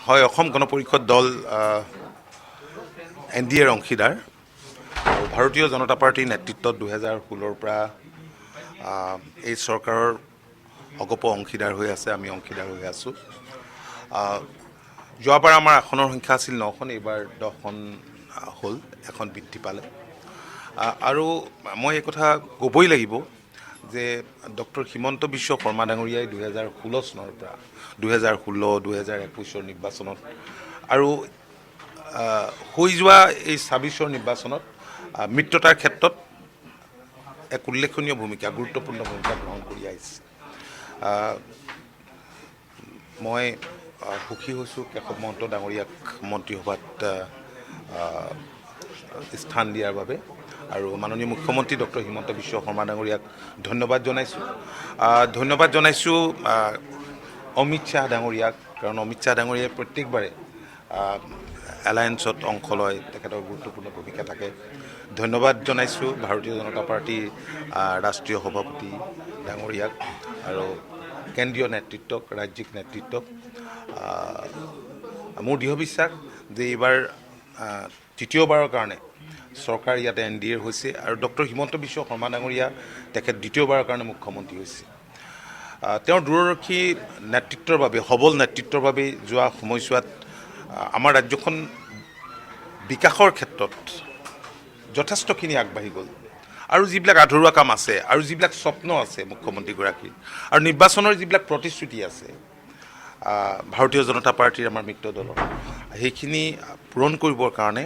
হয় অসম গণ পৰিষদ দল NDAৰ অংশীদাৰ আৰু ভাৰতীয় জনতা পাৰ্টিৰ নেতৃত্বত 2016ৰ পৰা এই চৰকাৰৰ অগপ অংশীদাৰ হৈ আছে আমি অংশীদাৰ হৈ আছোঁ যোৱাবাৰ আমাৰ আসনৰ সংখ্যা আছিল 9খন এইবাৰ 10খন হ'ল এখন বৃদ্ধি পালে আৰু মই এই কথা ক'বই লাগিব যে ডক্টৰ হিমন্ত বিশ্ব শৰ্মা ডাঙৰীয়াই 2016 চনৰ পৰা 2016-2021 নিৰ্বাচনত আৰু হৈ যোৱা এই 26ৰ নিৰ্বাচনত মিত্ৰতাৰ ক্ষেত্ৰত এক উল্লেখনীয় ভূমিকা গুৰুত্বপূৰ্ণ ভূমিকা গ্ৰহণ কৰি আহিছে মই সুখী হৈছোঁ কেশৱ মহন্ত ডাঙৰীয়াক মন্ত্ৰীসভাত স্থান দিয়াৰ বাবে আৰু মাননীয় মুখ্যমন্ত্ৰী ডক্টৰ হিমন্ত বিশ্ব শৰ্মা ডাঙৰীয়াক ধন্যবাদ জনাইছোঁ অমিত শ্বাহ ডাঙৰীয়াক কাৰণ অমিত শ্বাহ ডাঙৰীয়াই প্ৰত্যেকবাৰে এলায়েন্সত অংশ লয় তেখেতৰ গুৰুত্বপূৰ্ণ ভূমিকা থাকে ধন্যবাদ জনাইছোঁ ভাৰতীয় জনতা পাৰ্টীৰ ৰাষ্ট্ৰীয় সভাপতি ডাঙৰীয়াক আৰু কেন্দ্ৰীয় নেতৃত্বক ৰাজ্যিক নেতৃত্বক মোৰ দৃঢ় বিশ্বাস যে এইবাৰ তৃতীয়বাৰৰ কাৰণে চৰকাৰ ইয়াতে NDAৰ হৈছে আৰু ডক্টৰ হিমন্ত বিশ্ব শৰ্মা ডাঙৰীয়া তেখেত দ্বিতীয়বাৰৰ কাৰণে মুখ্যমন্ত্ৰী হৈছে তেওঁৰ দূৰদৰ্শী নেতৃত্বৰ বাবে সবল নেতৃত্বৰ বাবে যোৱা সময়ছোৱাত আমাৰ ৰাজ্যখন বিকাশৰ ক্ষেত্ৰত যথেষ্টখিনি আগবাঢ়ি গ'ল আৰু যিবিলাক আধৰুৱা কাম আছে আৰু যিবিলাক স্বপ্ন আছে মুখ্যমন্ত্ৰীগৰাকীৰ আৰু নিৰ্বাচনৰ যিবিলাক প্ৰতিশ্ৰুতি আছে ভাৰতীয় জনতা পাৰ্টীৰ আমাৰ মিত্ৰ দলৰ সেইখিনি পূৰণ কৰিবৰ কাৰণে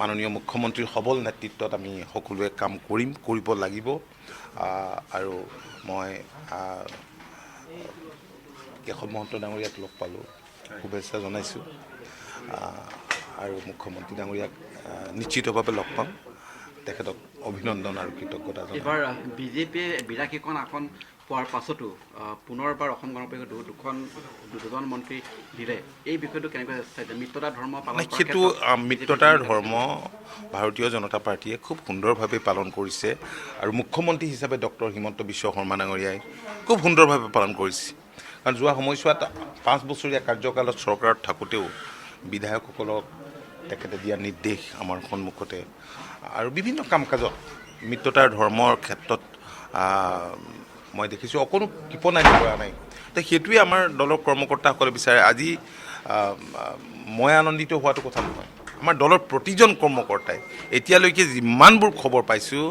মাননীয় মুখ্যমন্ত্ৰীৰ সবল নেতৃত্বত আমি সকলোৱে কাম কৰিব লাগিব আৰু মই কেশৱ মহন্ত ডাঙৰীয়াক লগ পালোঁ শুভেচ্ছা জনাইছোঁ আৰু মুখ্যমন্ত্ৰী ডাঙৰীয়াক নিশ্চিতভাৱে লগ পাম তেখেতক অভিনন্দন আৰু কৃতজ্ঞতা জনাইছোঁ এবাৰ বিজেপিয়ে 82খন আসন পোৱাৰ পাছতো পুনৰবাৰ অসম গণ পৰিষদ দুজন মন্ত্ৰী দিলে এই বিষয়টো কেনেকৈ চাইছে মিত্ৰতাৰ ধৰ্ম পালন সেইটো মিত্ৰতাৰ ধৰ্ম ভাৰতীয় জনতা পাৰ্টীয়ে খুব সুন্দৰভাৱে পালন কৰিছে আৰু মুখ্যমন্ত্ৰী হিচাপে ডক্টৰ হিমন্ত বিশ্ব শৰ্মা ডাঙৰীয়াই খুব সুন্দৰভাৱে পালন কৰিছে কাৰণ যোৱা সময়ছোৱাত 5 বছৰীয়া কাৰ্যকালত চৰকাৰত থাকোঁতেও বিধায়কসকলক তেখেতে দিয়া নিৰ্দেশ আমাৰ সন্মুখতে আৰু বিভিন্ন কাম কাজত মিত্ৰতাৰ ধৰ্মৰ ক্ষেত্ৰত মই দেখিছোঁ অকণো কৃপনানি কৰা নাই তো সেইটোৱে আমাৰ দলৰ কৰ্মকৰ্তাসকলে বিচাৰে আজি মই আনন্দিত হোৱাটো কথা নহয় আমাৰ দলৰ প্ৰতিজন কৰ্মকৰ্তাই এতিয়ালৈকে যিমানবোৰ খবৰ পাইছোঁ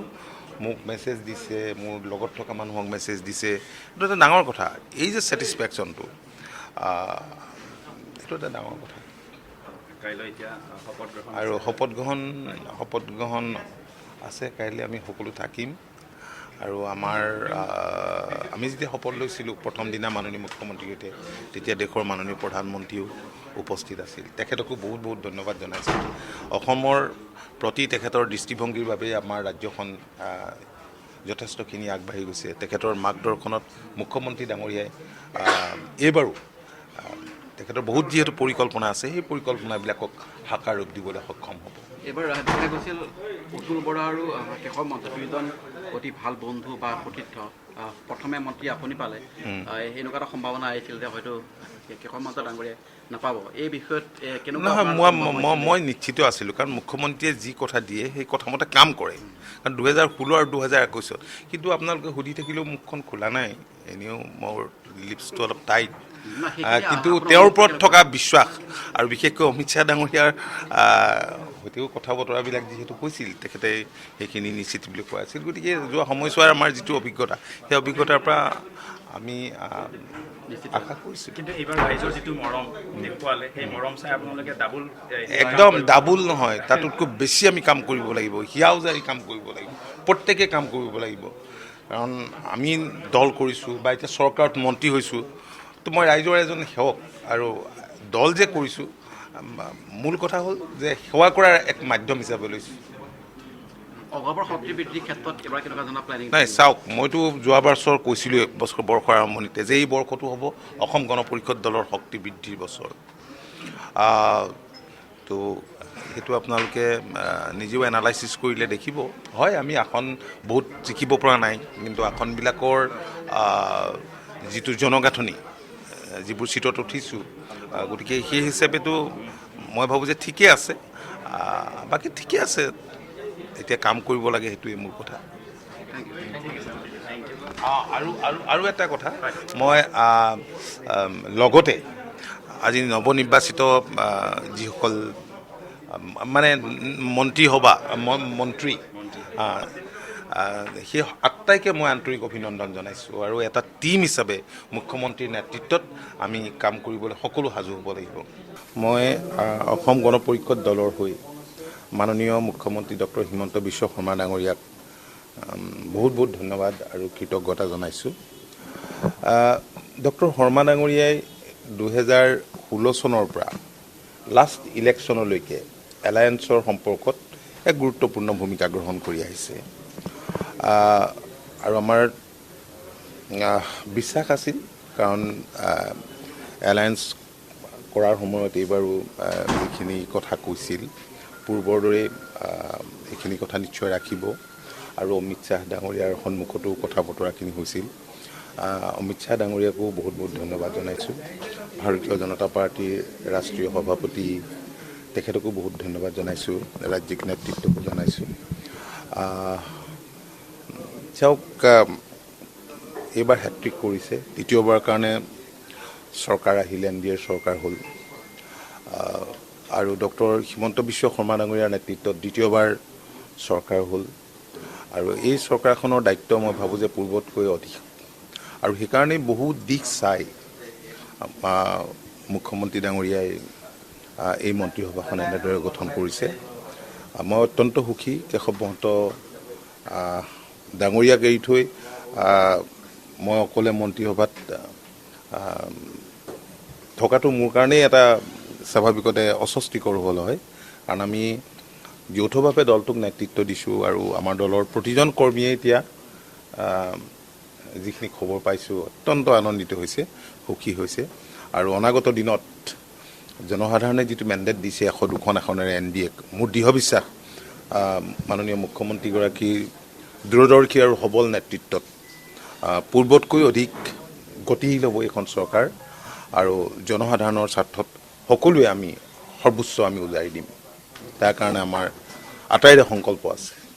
মোক মেছেজ দিছে মোৰ লগত থকা মানুহক মেছেজ দিছে এইটো এটা ডাঙৰ কথা এই যে ছেটিছফেকশ্যনটো এইটো এটা ডাঙৰ কথা আৰু শপত গ্ৰহণ আছে কাইলৈ আমি সকলো থাকিম আৰু আমি যেতিয়া শপত লৈছিলোঁ প্ৰথম দিনা মাননীয় মুখ্যমন্ত্ৰীৰ সৈতে তেতিয়া দেশৰ মাননীয় প্ৰধানমন্ত্ৰীও উপস্থিত আছিল তেখেতকো বহুত ধন্যবাদ জনাইছোঁ অসমৰ প্ৰতি তেখেতৰ দৃষ্টিভংগীৰ বাবে আমাৰ ৰাজ্যখন যথেষ্টখিনি আগবাঢ়ি গৈছে তেখেতৰ মাৰ্গদৰ্শনত মুখ্যমন্ত্ৰী ডাঙৰীয়াই এইবাৰো তেখেতৰ বহুত যিহেতু পৰিকল্পনা আছে সেই পৰিকল্পনাবিলাকক সাকাৰ ৰূপ দিবলৈ সক্ষম হ'ব এইবাৰ দেখা গৈছিল অতুল বৰা আৰু কেশৱ মহন্ত দুয়োজন অতি ভাল বন্ধু বা সতীৰ্থ প্ৰথমে মন্ত্ৰী আপুনি পালে এনেকুৱা এটা সম্ভাৱনা আহিছিল যে হয়তো কেশৱ মহন্ত ডাঙৰীয়াই নাপাব এই বিষয়ত কেনেকুৱা মই নিশ্চিত আছিলোঁ কাৰণ মুখ্যমন্ত্ৰীয়ে যি কথা দিয়ে সেই কথামতে কাম কৰে কাৰণ 2016 আৰু 2021 কিন্তু আপোনালোকে সুধি থাকিলেও মুখখন খোলা নাই এনেও মোৰ লিপছটো অলপ টাইট কিন্তু তেওঁৰ ওপৰত থকা বিশ্বাস আৰু বিশেষকৈ অমিত শ্বাহ ডাঙৰীয়াৰ সৈতেও কথা বতৰাবিলাক যিহেতু কৈছিল তেখেতে সেইখিনি নিশ্চিত বুলি কোৱা আছিল গতিকে যোৱা সময়ছোৱাৰ আমাৰ যিটো অভিজ্ঞতা সেই অভিজ্ঞতাৰ পৰা আমি আশা কৰিছোঁ কিন্তু এইবাৰ ৰাইজৰ যিটো মৰম দেখুৱালে সেই মৰম চাই আপোনালোকে একদম ডাবুল নহয় তাতোতকৈ বেছি আমি কাম কৰিব লাগিব হিয়াও জাৰি কাম কৰিব লাগিব প্ৰত্যেকে কাম কৰিব লাগিব কাৰণ আমি দল কৰিছোঁ বা এতিয়া চৰকাৰত মন্ত্ৰী হৈছোঁ তো মই ৰাইজৰ এজন সেৱক আৰু দল যে কৰিছোঁ মূল কথা হ'ল যে সেৱা কৰাৰ এক মাধ্যম হিচাপে লৈছোঁ অগপৰ শক্তি বৃদ্ধিৰ ক্ষেত্ৰত এবাৰ কেনেকুৱা ধৰণৰ প্লেনিং নাই চাওক মইতো যোৱা বছৰ কৈছিলোঁ বৰ্ষৰ আৰম্ভণিতে যে এই বৰ্ষটো হ'ব অসম গণ পৰিষদ দলৰ শক্তি বৃদ্ধিৰ বছৰ তো সেইটো আপোনালোকে নিজেও এনালাইচিছ কৰিলে দেখিব হয় আমি আসন বহুত জিকিব পৰা নাই কিন্তু আসনবিলাকৰ যিটো জনগাঁথনি যিবোৰ চিটত উঠিছোঁ গতিকে সেই হিচাপেতো মই ভাবোঁ যে ঠিকে আছে বাকী ঠিকে আছে এতিয়া কাম কৰিব লাগে সেইটোৱে মোৰ কথা আৰু এটা কথা মই লগতে আজি নৱনিৰ্বাচিত যিসকল মানে মন্ত্ৰী সভা মন্ত্ৰী সেই আটাইকে মই আন্তৰিক অভিনন্দন জনাইছোঁ আৰু এটা টীম হিচাপে মুখ্যমন্ত্ৰীৰ নেতৃত্বত আমি কাম কৰিবলৈ সকলো সাজু হ'ব লাগিব মই অসম গণ পৰিষদ দলৰ হৈ মাননীয় মুখ্যমন্ত্ৰী ডক্টৰ হিমন্ত বিশ্ব শৰ্মা ডাঙৰীয়াক বহুত বহুত ধন্যবাদ আৰু কৃতজ্ঞতা জনাইছোঁ ডক্টৰ শৰ্মা ডাঙৰীয়াই 2016 চনৰ পৰা লাষ্ট ইলেকশ্যনলৈকে এলায়েন্সৰ সম্পৰ্কত এক গুৰুত্বপূৰ্ণ ভূমিকা গ্ৰহণ কৰি আহিছে আৰু আমাৰ বিশ্বাস আছিল কাৰণ এলায়েন্স কৰাৰ সময়ত এইবাৰো যিখিনি কথা কৈছিল পূৰ্বৰ দৰে এইখিনি কথা নিশ্চয় ৰাখিব আৰু অমিত শ্বাহ ডাঙৰীয়াৰ সন্মুখতো কথা বতৰাখিনি হৈছিল অমিত শ্বাহ ডাঙৰীয়াকো বহুত বহুত ধন্যবাদ জনাইছোঁ ভাৰতীয় জনতা পাৰ্টীৰ ৰাষ্ট্ৰীয় সভাপতি তেখেতকো বহুত ধন্যবাদ জনাইছোঁ ৰাজ্যিক নেতৃত্বকো জনাইছোঁ চাওক এইবাৰ হেট্ৰিক কৰিছে দ্বিতীয়বাৰ কাৰণে চৰকাৰ আহিলে NDA চৰকাৰ হ'ল আৰু ডক্টৰ হিমন্ত বিশ্ব শৰ্মা ডাঙৰীয়াৰ নেতৃত্বত দ্বিতীয়বাৰ চৰকাৰ হ'ল আৰু এই চৰকাৰখনৰ দায়িত্ব মই ভাবোঁ যে পূৰ্বতকৈ অধিক আৰু সেইকাৰণে বহু দিশ চাই মুখ্যমন্ত্ৰী ডাঙৰীয়াই এই মন্ত্ৰীসভাখন এনেদৰে গঠন কৰিছে মই অত্যন্ত সুখী কেশৱ মহন্ত ডাঙৰীয়াক এৰি থৈ মই অকলে মন্ত্ৰীসভাত থকাটো মোৰ কাৰণেই এটা স্বাভাৱিকতে অস্বস্তিকৰ হ'ল হয় কাৰণ আমি যৌথভাৱে দলটোক নেতৃত্ব দিছোঁ আৰু আমাৰ দলৰ প্ৰতিজন কৰ্মীয়ে এতিয়া যিখিনি খবৰ পাইছোঁ অত্যন্ত আনন্দিত হৈছে সুখী হৈছে আৰু অনাগত দিনত জনসাধাৰণে যিটো মেণ্ডেট দিছে 102খন আসনেৰে NDAক মোৰ দৃঢ় বিশ্বাস মাননীয় মুখ্যমন্ত্ৰীগৰাকীৰ দূৰদৰ্শী আৰু সবল নেতৃত্বত পূৰ্বতকৈ অধিক গতিশীল হ'ব এইখন চৰকাৰ আৰু জনসাধাৰণৰ স্বাৰ্থত সকলোৱে আমি সৰ্বোচ্চ আমি উজাৰি দিম তাৰ কাৰণে আমাৰ আটাইৰে সংকল্প আছে